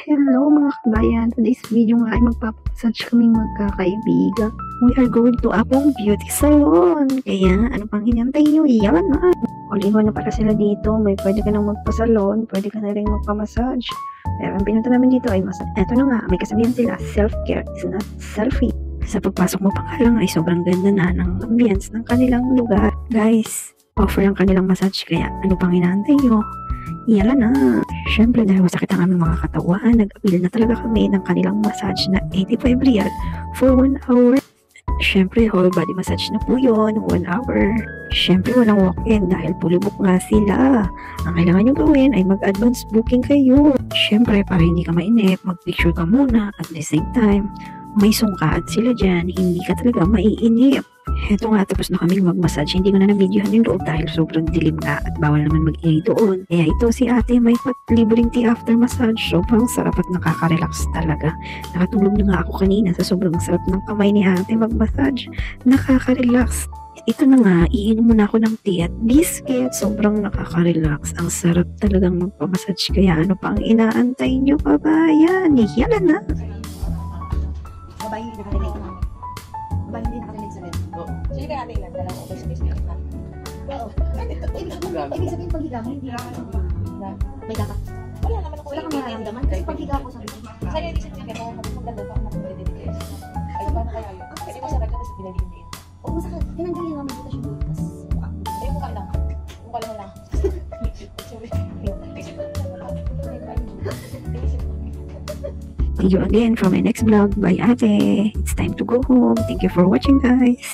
Hello mga kabayan, today's video nga ay magpapasage kaming magkakaibigan. We are going to Apong Beauty Salon. Kaya ano pang hinantay nyo? Iyan na! All-in-one na pala sila dito. May pwede ka nang magpasalon, pwede ka na rin magpamassage. Pero ang pinunta namin dito ay eto na nga, may kasabihan sila, self-care is not selfie. Sa pagpasok mo pa nga lang ay sobrang ganda na ng ambience ng kanilang lugar. Guys, offer ang kanilang massage kaya ano pang hinantay nyo? Iyan na! Siyempre dahil masakit ang aming mga katawan, nag-appeal na talaga kami ng kanilang massage na 85 real for 1 hour. Siyempre whole body massage na po yun, 1 hour. Siyempre walang walk-in dahil fully book nga sila. Ang kailangan nyo gawin ay mag-advance booking kayo. Siyempre para hindi ka mainip, mag-picture ka muna at the same time. May sungkaat sila dyan, hindi ka talaga maiinip. Heto nga, tapos na kaming mag-massage. Hindi ko na na-videohan yung loob dahil sobrang dilim nga at bawal naman mag-ingay doon. Kaya ito si ate may libreng tea after massage. Sobrang sarap at nakaka-relax talaga. Nakatulog na nga ako kanina sa sobrang sarap ng kamay ni ate mag-massage. Nakaka-relax. Ito na nga, iinom muna ako ng tea at biscuit. Sobrang nakaka-relax. Ang sarap talagang magpamassage. Kaya ano pa ang inaantay nyo, kabayan? Yan na! Babae hindi nakarelate na. Babae hindi nakarelate sa red. Oo. Sige ka natin lang. Dalawang okay sa business ka. Oo. Ibig sabihin paghiga mo, hindi ako may dapat. Wala naman ako. Wala kang mararamdaman. Kasi paghiga ko sa business. Sa'yo hindi sabihin ka. Kaya kapag magdanda ka, makapagdidikis. Ay, paano kaya yun? Kasi masakit ka kasi pinaliin. Oo, masakit. Tinanggal yung namin dito siya doon. Tapos mukha. Ay, mukha lang. Mukha lang lang. See you again from my next vlog. Bye ate. It's time to go home. Thank you for watching guys.